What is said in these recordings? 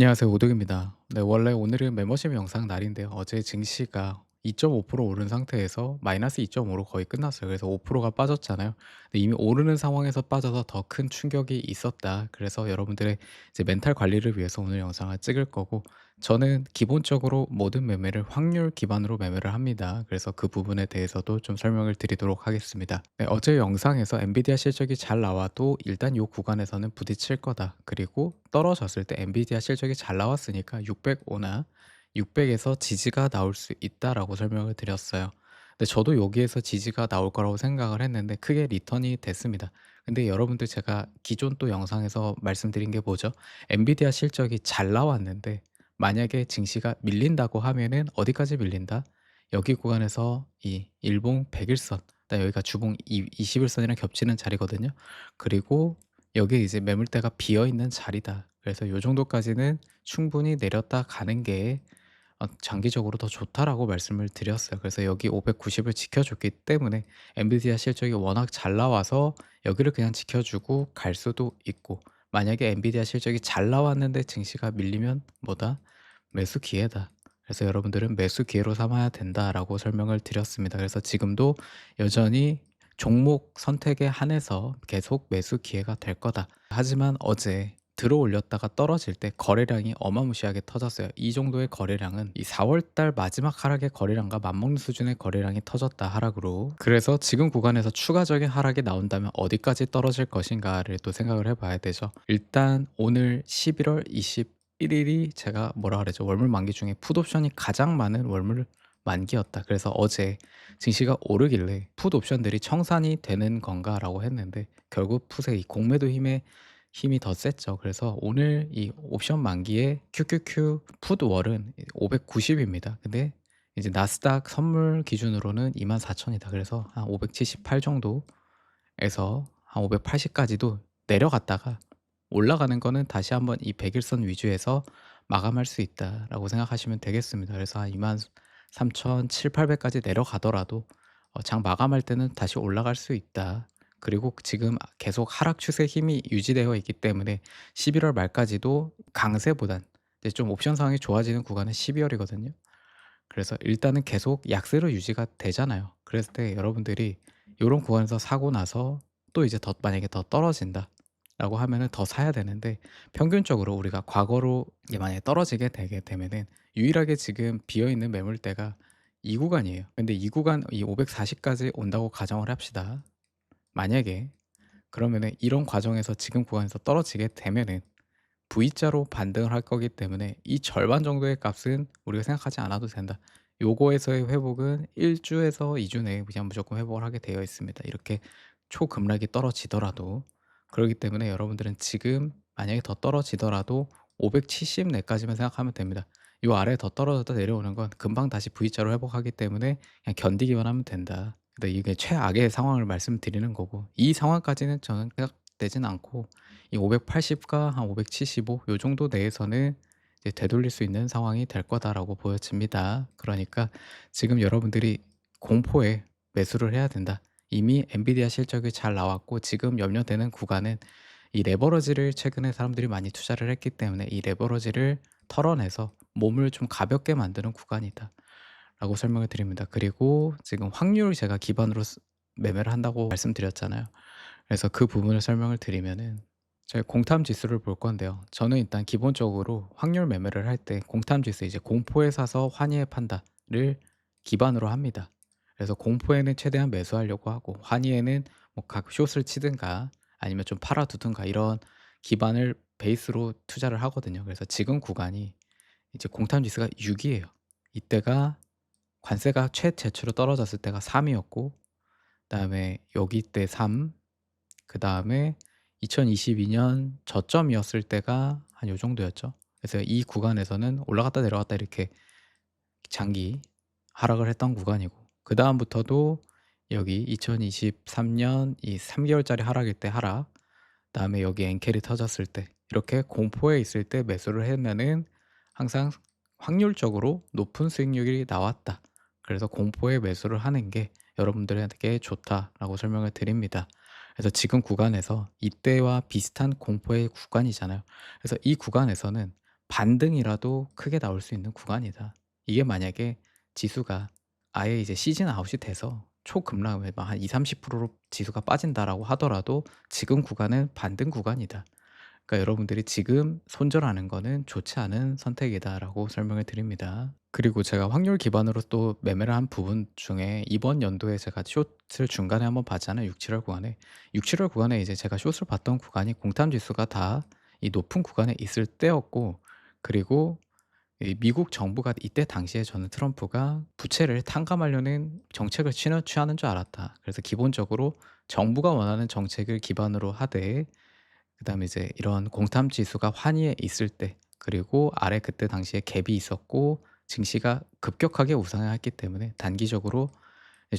안녕하세요. 오덕입니다. 네, 원래 오늘은 멤버십 영상 날인데요. 어제 증시가 2.5% 오른 상태에서 마이너스 2.5로 거의 끝났어요. 그래서 5%가 빠졌잖아요. 근데 이미 오르는 상황에서 빠져서 더 큰 충격이 있었다. 그래서 여러분들의 이제 멘탈 관리를 위해서 오늘 영상을 찍을 거고, 저는 기본적으로 모든 매매를 확률 기반으로 매매를 합니다. 그래서 그 부분에 대해서도 좀 설명을 드리도록 하겠습니다. 네, 어제 영상에서 엔비디아 실적이 잘 나와도 일단 이 구간에서는 부딪힐 거다. 그리고 떨어졌을 때 엔비디아 실적이 잘 나왔으니까 605나 600에서 지지가 나올 수 있다라고 설명을 드렸어요. 근데 저도 여기에서 지지가 나올 거라고 생각을 했는데 크게 리턴이 됐습니다. 근데 여러분들, 제가 기존 또 영상에서 말씀드린 게 뭐죠? 엔비디아 실적이 잘 나왔는데 만약에 증시가 밀린다고 하면은 어디까지 밀린다? 여기 구간에서 이 일봉 100일선, 여기가 주봉 20일선이랑 겹치는 자리거든요. 그리고 여기에 이제 매물대가 비어 있는 자리다. 그래서 요 정도까지는 충분히 내렸다 가는 게 장기적으로 더 좋다라고 말씀을 드렸어요. 그래서 여기 590을 지켜줬기 때문에 엔비디아 실적이 워낙 잘 나와서 여기를 그냥 지켜주고 갈 수도 있고, 만약에 엔비디아 실적이 잘 나왔는데 증시가 밀리면 뭐다? 매수 기회다. 그래서 여러분들은 매수 기회로 삼아야 된다라고 설명을 드렸습니다. 그래서 지금도 여전히 종목 선택에 한해서 계속 매수 기회가 될 거다. 하지만 어제 들어 올렸다가 떨어질 때 거래량이 어마무시하게 터졌어요. 이 정도의 거래량은 이 4월 달 마지막 하락의 거래량과 맞먹는 수준의 거래량이 터졌다, 하락으로. 그래서 지금 구간에서 추가적인 하락이 나온다면 어디까지 떨어질 것인가를 또 생각을 해봐야 되죠. 일단 오늘 11월 21일이 제가 뭐라 그러죠? 월물 만기 중에 풋옵션이 가장 많은 월물 만기였다. 그래서 어제 증시가 오르길래 풋 옵션들이 청산이 되는 건가라고 했는데, 결국 풋의 이 공매도 힘이 더 셌죠. 그래서 오늘 이 옵션 만기에 QQQ 풋월은 590입니다. 근데 이제 나스닥 선물 기준으로는 24,000이다. 그래서 한 578 정도에서 한 580까지도 내려갔다가 올라가는 거는 다시 한번 이 100일선 위주에서 마감할 수 있다라고 생각하시면 되겠습니다. 그래서 한 23,700-800까지 내려가더라도 장 마감할 때는 다시 올라갈 수 있다. 그리고 지금 계속 하락 추세 힘이 유지되어 있기 때문에 11월 말까지도 강세보단 이제 좀 옵션 상황이 좋아지는 구간은 12월이거든요. 그래서 일단은 계속 약세로 유지가 되잖아요. 그랬을 때 여러분들이 요런 구간에서 사고 나서 또 이제 더 만약에 더 떨어진다라고 하면은 더 사야 되는데, 평균적으로 우리가 과거로 이게 만약에 떨어지게 되게 되면은 유일하게 지금 비어 있는 매물대가 이 구간이에요. 근데 이 구간, 이 540까지 온다고 가정을 합시다. 만약에 그러면은 이런 과정에서 지금 구간에서 떨어지게 되면은 V자로 반등을 할 거기 때문에 이 절반 정도의 값은 우리가 생각하지 않아도 된다. 요거에서의 회복은 1주에서 2주 내에 그냥 무조건 회복을 하게 되어 있습니다. 이렇게 초급락이 떨어지더라도. 그렇기 때문에 여러분들은 지금 만약에 더 떨어지더라도 570 내까지만 생각하면 됩니다. 요 아래 더 떨어졌다 내려오는 건 금방 다시 V자로 회복하기 때문에 그냥 견디기만 하면 된다. 근데 이게 최악의 상황을 말씀드리는 거고, 이 상황까지는 저는 생각되진 않고 이 580과 한 575 요 정도 내에서는 이제 되돌릴 수 있는 상황이 될 거다라고 보여집니다. 그러니까 지금 여러분들이 공포에 매수를 해야 된다. 이미 엔비디아 실적이 잘 나왔고 지금 염려되는 구간은 이 레버러지를 최근에 사람들이 많이 투자를 했기 때문에 이 레버러지를 털어내서 몸을 좀 가볍게 만드는 구간이다 라고 설명을 드립니다. 그리고 지금 확률 제가 기반으로 매매를 한다고 말씀드렸잖아요. 그래서 그 부분을 설명을 드리면은 저희 공탐 지수를 볼 건데요. 저는 일단 기본적으로 확률 매매를 할 때 공탐 지수, 이제 공포에 사서 환희에 판다를 기반으로 합니다. 그래서 공포에는 최대한 매수하려고 하고 환희에는 뭐 각 숏을 치든가 아니면 좀 팔아두든가 이런 기반을 베이스로 투자를 하거든요. 그래서 지금 구간이 이제 공탐 지수가 6이에요. 이때가 관세가 최저치로 떨어졌을 때가 3이었고, 그다음에 여기 때 3, 그다음에 2022년 저점이었을 때가 한 요 정도였죠. 그래서 이 구간에서는 올라갔다 내려갔다 이렇게 장기 하락을 했던 구간이고, 그다음부터도 여기 2023년 이 3 개월짜리 하락일 때 하락, 그다음에 여기 엔켈이 터졌을 때 이렇게 공포에 있을 때 매수를 하면은 항상 확률적으로 높은 수익률이 나왔다. 그래서 공포에 매수를 하는 게 여러분들에게 좋다라고 설명을 드립니다. 그래서 지금 구간에서 이때와 비슷한 공포의 구간이잖아요. 그래서 이 구간에서는 반등이라도 크게 나올 수 있는 구간이다. 이게 만약에 지수가 아예 이제 시즌 아웃이 돼서 초급락을 한 20-30%로 지수가 빠진다라고 하더라도 지금 구간은 반등 구간이다. 그러니까 여러분들이 지금 손절하는 거는 좋지 않은 선택이다라고 설명을 드립니다. 그리고 제가 확률 기반으로 또 매매를 한 부분 중에 이번 연도에 제가 숏을 중간에 한번 봤잖아요. 6-7월 구간에. 6-7월 구간에 이제 제가 숏을 봤던 구간이 공탐 지수가 다 이 높은 구간에 있을 때였고, 그리고 이 미국 정부가 이때 당시에 저는 트럼프가 부채를 탕감하려는 정책을 취하는 줄 알았다. 그래서 기본적으로 정부가 원하는 정책을 기반으로 하되, 그다음에 이제 이런 공탐 지수가 환희에 있을 때, 그리고 아래 그때 당시에 갭이 있었고 증시가 급격하게 우상향했기 때문에 단기적으로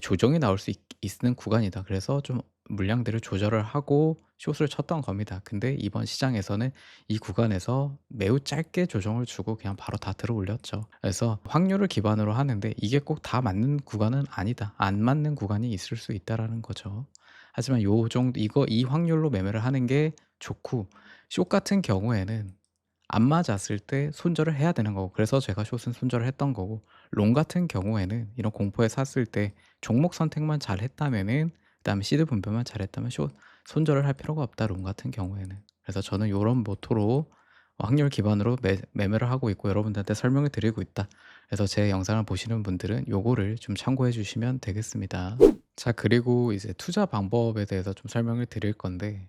조정이 나올 수 있는 구간이다. 그래서 좀 물량들을 조절을 하고 숏을 쳤던 겁니다. 근데 이번 시장에서는 이 구간에서 매우 짧게 조정을 주고 그냥 바로 다 들어 올렸죠. 그래서 확률을 기반으로 하는데 이게 꼭 다 맞는 구간은 아니다. 안 맞는 구간이 있을 수 있다라는 거죠. 하지만 요 정도 이 확률로 매매를 하는 게 좋고, 숏 같은 경우에는 안 맞았을 때 손절을 해야 되는 거고, 그래서 제가 숏은 손절을 했던 거고, 롱 같은 경우에는 이런 공포에 샀을 때 종목 선택만 잘했다면은, 그다음에 시드 분배만 잘했다면 숏 손절을 할 필요가 없다, 롱 같은 경우에는. 그래서 저는 요런 모토로 확률 기반으로 매매를 하고 있고 여러분들한테 설명을 드리고 있다. 그래서 제 영상을 보시는 분들은 요거를 좀 참고해 주시면 되겠습니다. 자, 그리고 이제 투자 방법에 대해서 좀 설명을 드릴 건데,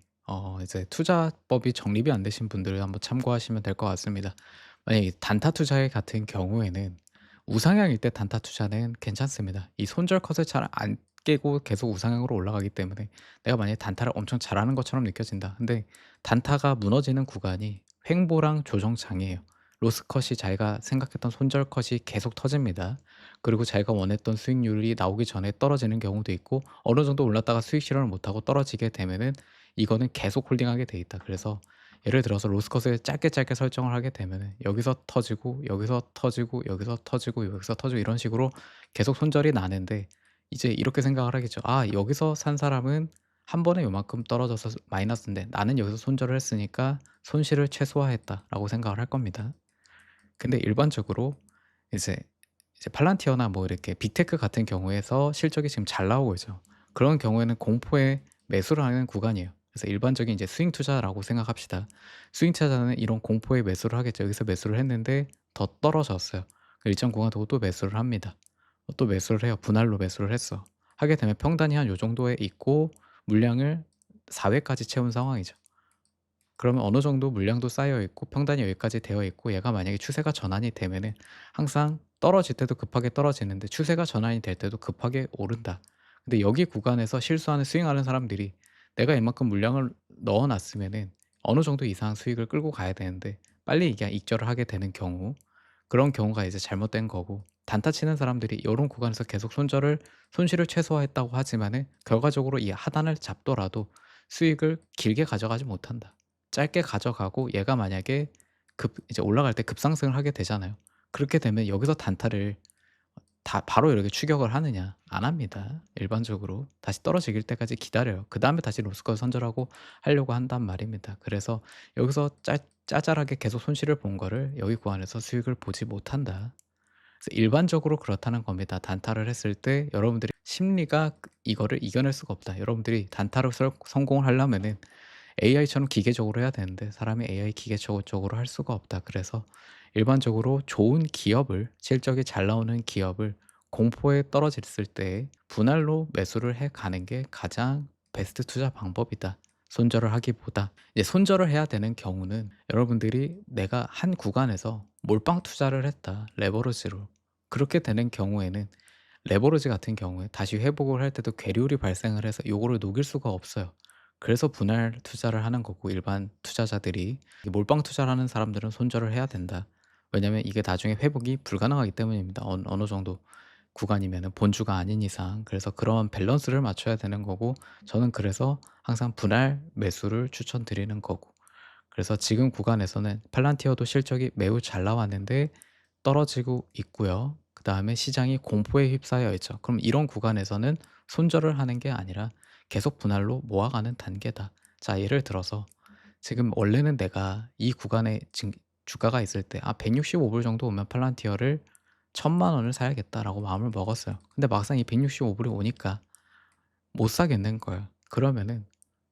이제 투자법이 정립이 안 되신 분들은 한번 참고하시면 될 것 같습니다. 만약에 단타 투자 같은 경우에는 우상향일 때 단타 투자는 괜찮습니다. 이 손절 컷을 잘 안 깨고 계속 우상향으로 올라가기 때문에 내가 만약에 단타를 엄청 잘하는 것처럼 느껴진다. 근데 단타가 무너지는 구간이 횡보랑 조정장이에요. 로스 컷이 자기가 생각했던 손절 컷이 계속 터집니다. 그리고 자기가 원했던 수익률이 나오기 전에 떨어지는 경우도 있고, 어느 정도 올랐다가 수익 실현을 못하고 떨어지게 되면은 이거는 계속 홀딩하게 돼 있다. 그래서 예를 들어서 로스컷을 짧게 짧게 설정을 하게 되면은 여기서 터지고 여기서 터지고 여기서 터지고 여기서 터지고 이런 식으로 계속 손절이 나는데, 이제 이렇게 생각을 하겠죠. '아, 여기서 산 사람은 한 번에 요만큼 떨어져서 마이너스인데 나는 여기서 손절을 했으니까 손실을 최소화했다.'라고 생각을 할 겁니다. 근데 일반적으로 이제 팔란티어나 뭐 이렇게 빅테크 같은 경우에서 실적이 지금 잘 나오고 있죠. 그런 경우에는 공포에 매수를 하는 구간이에요. 그래서 일반적인 이제 스윙 투자라고 생각합시다. 스윙 투자자는 이런 공포에 매수를 하겠죠. 여기서 매수를 했는데 더 떨어졌어요. 그 일정 구간 두고 또 매수를 합니다. 또 매수를 해요. 분할로 매수를 했어. 하게 되면 평단이 한 요 정도에 있고 물량을 4회까지 채운 상황이죠. 그러면 어느 정도 물량도 쌓여 있고 평단이 여기까지 되어 있고, 얘가 만약에 추세가 전환이 되면은 항상 떨어질 때도 급하게 떨어지는데 추세가 전환이 될 때도 급하게 오른다. 근데 여기 구간에서 실수하는 스윙하는 사람들이 내가 이만큼 물량을 넣어 놨으면은 어느 정도 이상 수익을 끌고 가야 되는데 빨리 이게 익절을 하게 되는 경우, 그런 경우가 이제 잘못된 거고, 단타 치는 사람들이 요런 구간에서 계속 손실을 최소화했다고 하지만은 결과적으로 이 하단을 잡더라도 수익을 길게 가져가지 못한다. 짧게 가져가고, 얘가 만약에 이제 올라갈 때 급상승을 하게 되잖아요. 그렇게 되면 여기서 단타를 다 바로 이렇게 추격을 하느냐? 안 합니다. 일반적으로 다시 떨어지길 때까지 기다려요. 그다음에 다시 로스컷 선절하고 하려고 한단 말입니다. 그래서 여기서 짜잘하게 계속 손실을 본 거를 여기 구간에서 수익을 보지 못한다. 그래서 일반적으로 그렇다는 겁니다. 단타를 했을 때 여러분들이 심리가 이거를 이겨낼 수가 없다. 여러분들이 단타로 성공을 하려면은 AI처럼 기계적으로 해야 되는데 사람이 AI 기계적으로 할 수가 없다. 그래서 일반적으로 좋은 기업을, 실적이 잘 나오는 기업을 공포에 떨어졌을 때 분할로 매수를 해 가는 게 가장 베스트 투자 방법이다. 손절을 하기보다. 이제 손절을 해야 되는 경우는 여러분들이 내가 한 구간에서 몰빵 투자를 했다. 레버리지로. 그렇게 되는 경우에는 레버리지 같은 경우에 다시 회복을 할 때도 괴리hul이 발생을 해서 요거를 녹일 수가 없어요. 그래서 분할 투자를 하는 거고, 일반 투자자들이 이 몰빵 투자를 하는 사람들은 손절을 해야 된다. 왜냐면 이게 나중에 회복이 불가능하기 때문입니다. 어느 정도 구간이면은 본주가 아닌 이상. 그래서 그런 밸런스를 맞춰야 되는 거고, 저는 그래서 항상 분할 매수를 추천드리는 거고. 그래서 지금 구간에서는 팔란티어도 실적이 매우 잘 나왔는데 떨어지고 있고요. 그다음에 시장이 공포에 휩싸여 있죠. 그럼 이런 구간에서는 손절을 하는 게 아니라 계속 분할로 모아가는 단계다. 자, 예를 들어서 지금 원래는 내가 이 구간에 지금 주가가 있을 때 '아 165불 정도 오면 팔란티어를 1,000만 원을 사야겠다.'라고 마음을 먹었어요. 근데 막상 이 165불이 오니까 못 사겠는 거예요. 그러면은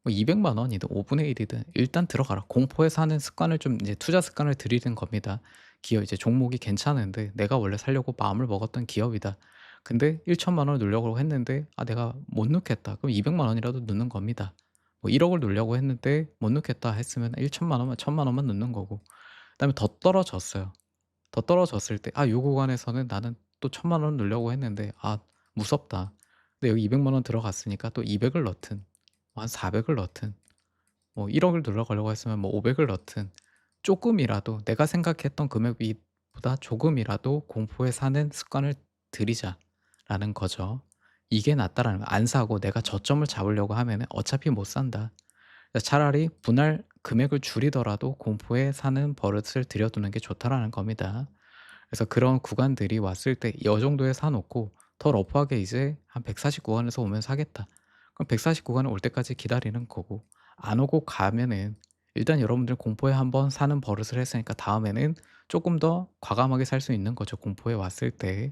뭐 200만 원이든 5분의 1이든 일단 들어가라. 공포에 사는 습관을 좀 이제 투자 습관을 들이는 겁니다. 기업 이제 종목이 괜찮은데 내가 원래 사려고 마음을 먹었던 기업이다. 근데 1천만 원을 넣으려고 했는데 '아 내가 못 넣겠다.' 그럼 200만 원이라도 넣는 겁니다. 뭐 1억을 넣으려고 했는데 못 넣겠다 했으면 1천만 원만 1,000만 원만 넣는 거고. 그다음에 더 떨어졌어요. 더 떨어졌을 때 요 구간에서는 나는 또 1,000만 원 넣으려고 했는데 '아 무섭다.' 근데 여기 200만 원 들어갔으니까 또 200을 넣든 뭐 한 400을 넣든 뭐 1억을 들어가려고 했으면 뭐 500을 넣든 쪼끔이라도 내가 생각했던 금액이 보다 조금이라도 '공포에 사는 습관을 들이자.'라는 거죠. 이게 낫다라는 거. 안 사고 내가 저점을 잡으려고 하면은 어차피 못 산다. 그래서 차라리 분할 금액을 줄이더라도 '공포에 사는 버릇을 들여두는 게 좋다.'라는 겁니다. 그래서 그런 구간들이 왔을 때 여 정도에 사 놓고 더 러프하게 이제 한 140 구간에서 오면 사겠다. 그럼 140 구간에 올 때까지 기다리는 거고 안 오고 가면은 일단 여러분들 공포에 한번 사는 버릇을 했으니까 다음에는 쪼끔 더 과감하게 살 수 있는 거죠, 공포에 왔을 때.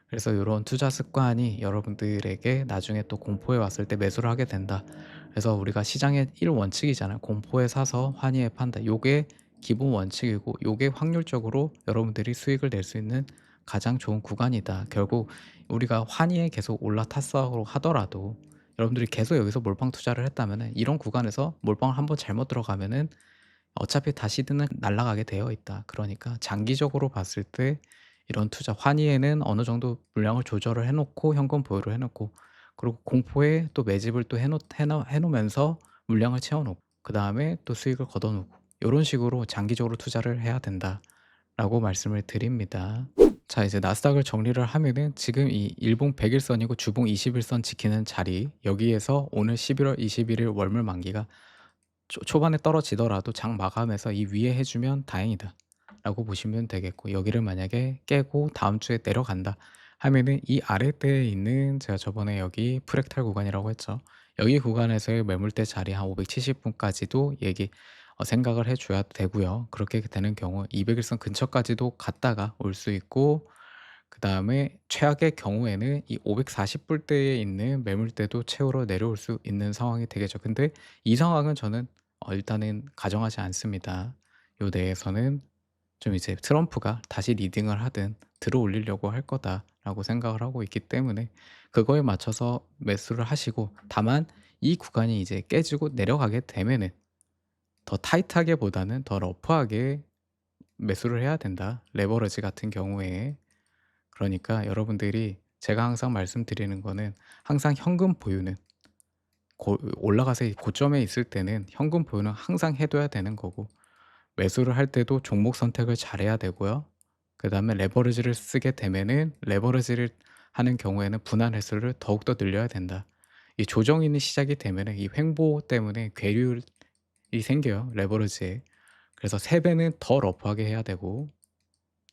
그래서 요런 투자 습관이 여러분들에게 나중에 또 공포에 왔을 때 매수를 하게 된다. 그래서 우리가 시장의 1 원칙이잖아요. 공포에 사서 환희에 판다. 요게 기본 원칙이고 요게 확률적으로 여러분들이 수익을 낼 수 있는 가장 좋은 구간이다. 결국 우리가 환희에 계속 올라탔어 하더라도 여러분들이 계속 여기서 몰빵 투자를 했다면은 이런 구간에서 몰빵을 한번 잘못 들어가면은 어차피 다시는 날아가게 되어 있다. 그러니까 장기적으로 봤을 때 이런 투자 환희에는 어느 정도 물량을 조절을 해 놓고 현금 보유를 해 놓고 그리고 공포에 또 매집을 또 해 놓으면서 물량을 채워 놓고 그다음에 또 수익을 걷어 놓고 요런 식으로 장기적으로 투자를 해야 된다라고 말씀을 드립니다. 자 이제 나스닥을 정리를 하면은 지금 이 일봉 100 일선이고 주봉 20 일선 지키는 자리 여기에서 오늘 11월 21일 월물 만기가 초반에 떨어지더라도 장 마감해서 이 위에 해 주면 다행이다라고 보시면 되겠고 여기를 만약에 깨고 다음 주에 내려간다 하면은 이 아랫대에 있는 제가 저번에 여기 프랙탈 구간이라고 했죠. 여기 구간에서의 매물대 자리 한 570 분까지도 생각을 해 줘야 되고요. 그렇게 되는 경우 200 일선 근처까지도 갔다가 올 수 있고 그다음에 최악의 경우에는 이 540 불대에 있는 매물대도 채우러 내려올 수 있는 상황이 되겠죠. 근데 이 상황은 저는 일단은 가정하지 않습니다. 요 내에서는 좀 이제 트럼프가 다시 리딩을 하든 들어올리려고 할 거다라고 생각을 하고 있기 때문에 그거에 맞춰서 매수를 하시고 다만 이 구간이 이제 깨지고 내려가게 되면은 더 타이트하게보다는 더 러프하게 매수를 해야 된다. 레버리지 같은 경우에. 그러니까 여러분들이 제가 항상 말씀드리는 거는 항상 현금 보유는 올라가서 고점에 있을 때는 현금 보유는 항상 해 둬야 되는 거고 매수를 할 때도 종목 선택을 잘해야 되고요. 그다음에 레버리지를 쓰게 되면은 레버리지를 하는 경우에는 분할 횟수를 더욱더 늘려야 된다. 이 조정이 시작이 되면은 이 횡보 때문에 괴리율이 생겨요, 레버리지에. 그래서 3 배는 더 러프하게 해야 되고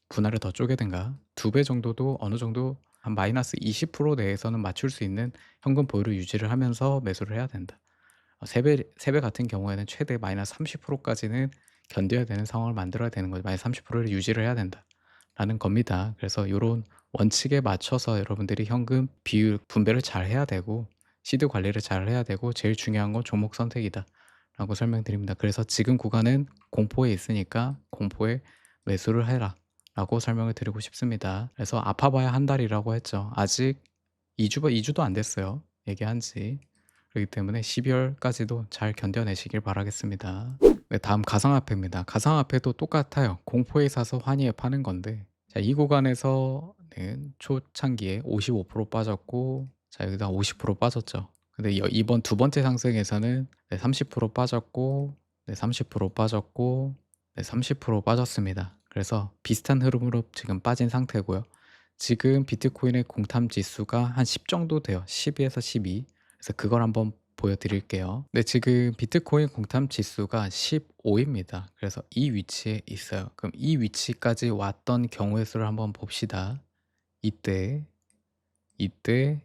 분할을 더 쪼개든가 2배 정도도 어느 정도 한 마이너스 20% 내에서는 맞출 수 있는 현금 보유를 유지를 하면서 매수를 해야 된다. 3배 같은 경우에는 최대 마이너스 30% 까지는 견뎌야 되는 상황을 만들어야 되는 거죠. 마이너스 30%를 유지를 해야 된다라는 겁니다. 그래서 요런 원칙에 맞춰서 여러분들이 현금 비율 분배를 잘 해야 되고 시드 관리를 잘 해야 되고 제일 중요한 건 종목 선택이다라고 설명드립니다. 그래서 지금 구간은 공포에 있으니까 공포에 매수를 해라라고 설명을 드리고 싶습니다. 그래서 아파봐야 한 달이라고 했죠. 아직 2 주도 안 됐어요, 얘기한 지. 그렇기 때문에 12 월까지도 잘 견뎌내시길 바라겠습니다. 네 다음 가상화폐입니다. 가상화폐도 똑같아요. 공포에 사서 환희에 파는 건데 자 이 구간에서는 초창기에 55% 빠졌고 자 여기다 50% 빠졌죠. 근데 이번 두 번째 상승에서는 네 30% 빠졌고 네 30% 빠졌고 네 30% 빠졌습니다. 그래서 비슷한 흐름으로 지금 빠진 상태고요. 지금 비트코인의 공탐 지수가 한 10 정도 돼요. 12에서 12. 그래서 그걸 한번 보여드릴게요. 네, 지금 비트코인 공탐 지수가 15입니다. 그래서 이 위치에 있어요. 그럼 이 위치까지 왔던 경우의 수를 한번 봅시다. 이때, 이때,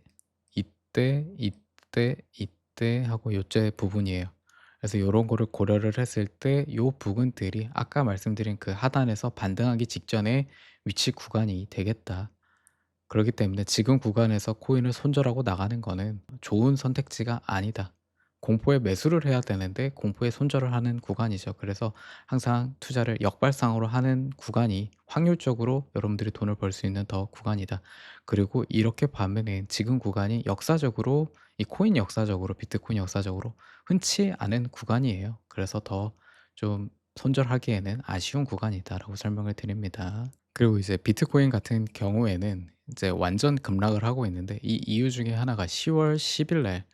이때, 이때, 이때 하고 요때 부분이에요. 그래서 요런 거를 고려를 했을 때 요 부분들이 아까 말씀드린 그 하단에서 반등하기 직전의 위치 구간이 되겠다. 그렇기 때문에 지금 구간에서 코인을 손절하고 나가는 거는 좋은 선택지가 아니다. 공포에 매수를 해야 되는데 공포에 손절을 하는 구간이죠. 그래서 항상 투자를 역발상으로 하는 구간이 확률적으로 여러분들이 돈을 벌 수 있는 더 구간이다. 그리고 이렇게 보면은 지금 구간이 역사적으로 이 코인 역사적으로 비트코인 역사적으로 흔치 않은 구간이에요. 그래서 더 좀 손절하기에는 아쉬운 구간이다라고 설명을 드립니다. 그리고 이제 비트코인 같은 경우에는 이제 완전 급락을 하고 있는데 이 이유 중에 하나가 10월 10일날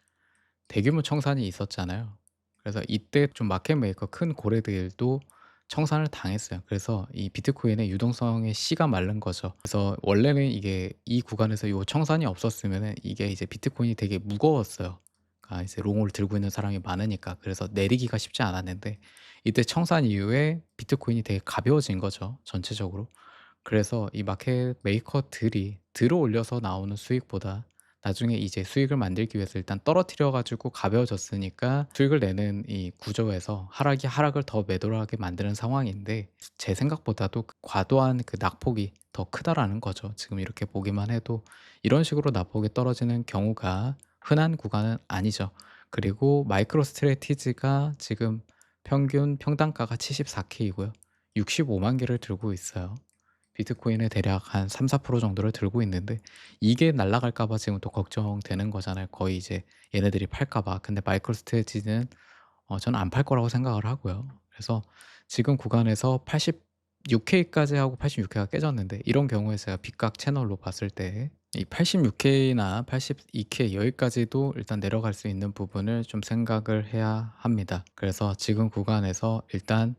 대규모 청산이 있었잖아요. 그래서 이때 좀 마켓 메이커 큰 고래들도 청산을 당했어요. 그래서 이 비트코인의 유동성의 씨가 마른 거죠. 그래서 원래는 이게 이 구간에서 요 청산이 없었으면은 이게 이제 비트코인이 되게 무거웠어요. 이제 롱을 들고 있는 사람이 많으니까. 그래서 내리기가 쉽지 않았는데 이때 청산 이후에 비트코인이 되게 가벼워진 거죠, 전체적으로. 그래서 이 마켓 메이커들이 들어 올려서 나오는 수익보다 나중에 이제 수익을 만들기 위해서 일단 떨어뜨려 가지고 가벼워졌으니까 수익을 내는 이 구조에서 하락이 하락을 더 매도하게 만드는 상황인데 제 생각보다도 과도한 그 낙폭이 더 크다라는 거죠. 지금 이렇게 보기만 해도 이런 식으로 낙폭이 떨어지는 경우가 흔한 구간은 아니죠. 그리고 마이크로 스트래티지가 지금 평균 평단가가 74K이고요. 65만 개를 들고 있어요. 비트코인의 대략 한 3-4% 정도를 들고 있는데 이게 날아갈까 봐 지금 또 걱정되는 거잖아요. 거의 이제 얘네들이 팔까 봐. 근데 마이크로스트래티지는 저는 안 팔 거라고 생각을 하고요. 그래서 지금 구간에서 86K까지 하고 86K가 깨졌는데 이런 경우에 제가 빅각 채널로 봤을 때 이 86K나 82K 여기까지도 일단 내려갈 수 있는 부분을 좀 생각을 해야 합니다. 그래서 지금 구간에서 일단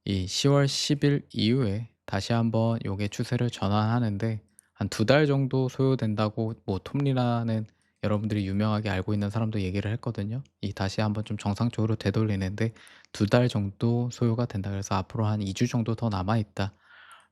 이 10월 10일 이후에 다시 한번 요게 추세를 전환하는데 한 2달 정도 소요된다고 뭐 톰리라는 여러분들이 유명하게 알고 있는 사람도 얘기를 했거든요. 이 다시 한번 좀 정상적으로 되돌리는데 2달 정도 소요가 된다. 그래서 앞으로 한 2주 정도 더 남아 있다.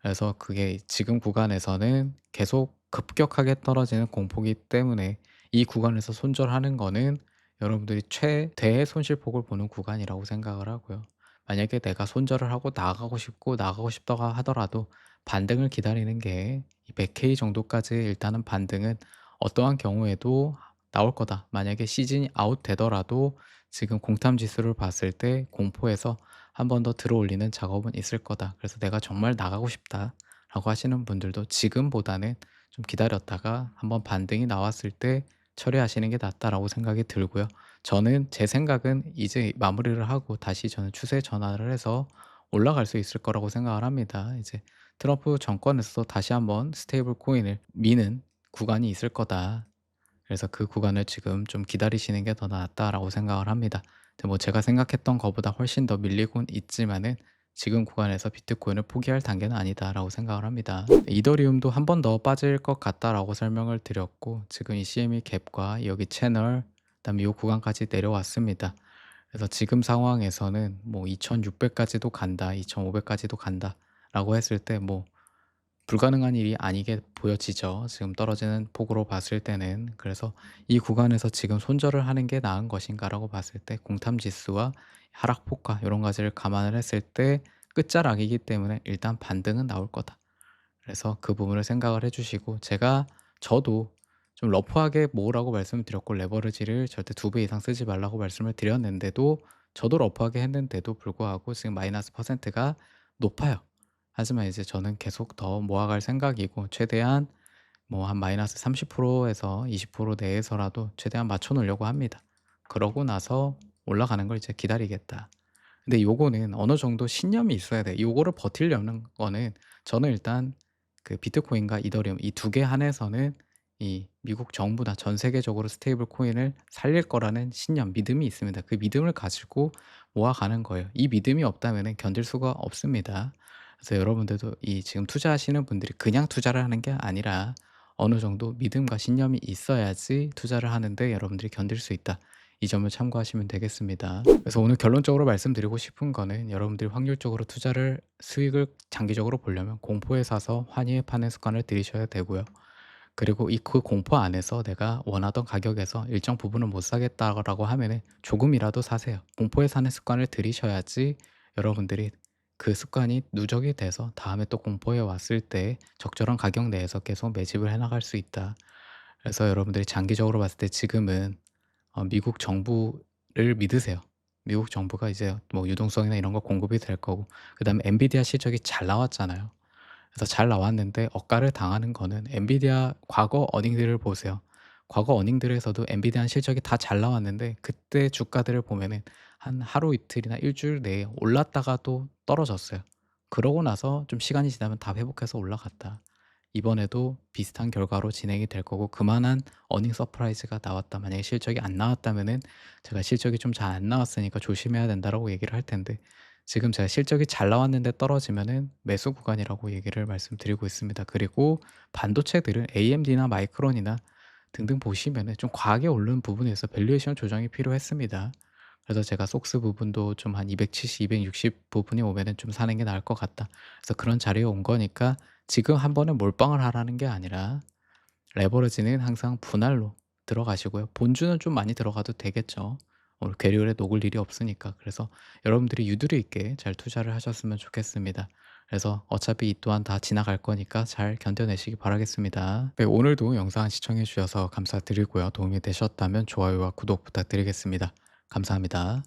그래서 그게 지금 구간에서는 계속 급격하게 떨어지는 공포기 때문에 이 구간에서 손절하는 거는 여러분들이 최대의 손실폭을 보는 구간이라고 생각을 하고요. 만약에 내가 손절을 하고 나가고 싶고 나가고 싶다고 하더라도 반등을 기다리는 게 100K 정도까지 일단은 반등은 어떠한 경우에도 나올 거다. 만약에 시즌이 아웃 되더라도 지금 공탐 지수를 봤을 때 공포에서 한 번 더 들어올리는 작업은 있을 거다. 그래서 내가 정말 나가고 싶다라고 하시는 분들도 지금보다는 좀 기다렸다가 한번 반등이 나왔을 때 처리하시는 게 낫다라고 생각이 들고요. 저는 제 생각은 이제 마무리를 하고 다시 저는 추세 전환을 해서 올라갈 수 있을 거라고 생각을 합니다. 이제 트럼프 정권에서 다시 한번 스테이블 코인을 미는 구간이 있을 거다. 그래서 그 구간을 지금 좀 기다리시는 게 더 낫다라고 생각을 합니다. 근데 뭐 제가 생각했던 것보다 훨씬 더 밀리곤 있지만은 지금 구간에서 비트코인을 포기할 단계는 아니다라고 생각을 합니다. 이더리움도 한 번 더 빠질 것 같다라고 설명을 드렸고 지금 이 CME 갭과 여기 채널 그다음에 이 구간까지 내려왔습니다. 그래서 지금 상황에서는 뭐 2,600까지도 간다, 2,500까지도 간다라고 했을 때뭐 불가능한 일이 아니게 보여지죠. 지금 떨어지는 폭으로 봤을 때는. 그래서 이 구간에서 지금 손절을 하는 게 나은 것인가라고 봤을 때 공탐 지수와 하락폭과 이런 가지를 감안을 했을 때 끝자락이기 때문에 일단 반등은 나올 거다. 그래서 그 부분을 생각을 해 주시고 저도 좀 러프하게 모으라고 말씀을 드렸고 레버리지를 절대 2배 이상 쓰지 말라고 말씀을 드렸는데도 저도 러프하게 했는데도 불구하고 지금 마이너스 퍼센트가 높아요. 하지만 이제 저는 계속 더 모아갈 생각이고 최대한 뭐 한 마이너스 30% 에서 20% 내에서라도 최대한 맞춰 놓으려고 합니다. 그러고 나서 올라가는 걸 이제 기다리겠다. 근데 요거는 어느 정도 신념이 있어야 돼. 요거를 버티려는 거는 저는 일단 그 비트코인과 이더리움 이 두 개 한해서는 이 미국 정부나 전 세계적으로 스테이블 코인을 살릴 거라는 신념, 믿음이 있습니다. 그 믿음을 가지고 모아가는 거예요. 이 믿음이 없다면은 견딜 수가 없습니다. 그래서 여러분들도 이 지금 투자하시는 분들이 그냥 투자를 하는 게 아니라 어느 정도 믿음과 신념이 있어야지 투자를 하는데 여러분들이 견딜 수 있다. 이 점을 참고하시면 되겠습니다. 그래서 오늘 결론적으로 말씀드리고 싶은 거는 여러분들이 확률적으로 수익을 장기적으로 보려면 공포에 사서 환희에 파는 습관을 들이셔야 되고요. 그리고 이 그 공포 안에서 내가 원하던 가격에서 일정 부분을 못 사겠다라고 하면은 조금이라도 사세요. 공포에 사는 습관을 들이셔야지 여러분들이 그 습관이 누적이 돼서 다음에 또 공포에 왔을 때 적절한 가격 내에서 계속 매집을 해 나갈 수 있다. 그래서 여러분들이 장기적으로 봤을 때 지금은 미국 정부를 믿으세요. 미국 정부가 이제 뭐 유동성이나 이런 거 공급이 될 거고, 그다음에 엔비디아 실적이 잘 나왔잖아요. 그래서 잘 나왔는데 억가를 당하는 거는 엔비디아 과거 어닝들을 보세요. 과거 어닝들에서도 엔비디아 실적이 다 잘 나왔는데 그때 주가들을 보면은 한 하루 이틀이나 일 주일 내에 올랐다가 또 떨어졌어요. 그러고 나서 좀 시간이 지나면 다 회복해서 올라갔다. 이번에도 비슷한 결과로 진행이 될 거고, 그만한 어닝 서프라이즈가 나왔다. 만약에 실적이 안 나왔다면은 제가 "실적이 좀 잘 안 나왔으니까 조심해야 된다."라고 얘기를 할 텐데, 지금 제가 실적이 잘 나왔는데 떨어지면은 매수 구간이라고 얘기를 말씀드리고 있습니다. 그리고 반도체들은 AMD나 마이크론이나 등등 보시면은 좀 과하게 오른 부분에서 밸류에이션 조정이 필요했습니다. 그래서 제가 속스 부분도 좀 한 270, 260 부분이 오면은 좀 사는 게 나을 것 같다. 그래서 그런 자리에 온 거니까 지금 한 번에 몰빵을 하라는 게 아니라 레버리지는 항상 분할로 들어가시고요. 본주는 좀 많이 들어가도 되겠죠. 오늘 괴리올에 녹을 일이 없으니까. 그래서 여러분들이 유두리 있게 잘 투자를 하셨으면 좋겠습니다. 그래서 어차피 이 또한 다 지나갈 거니까 잘 견뎌내시기 바라겠습니다. 네, 오늘도 영상 시청해 주셔서 감사드리고요. 도움이 되셨다면 좋아요와 구독 부탁드리겠습니다. 감사합니다.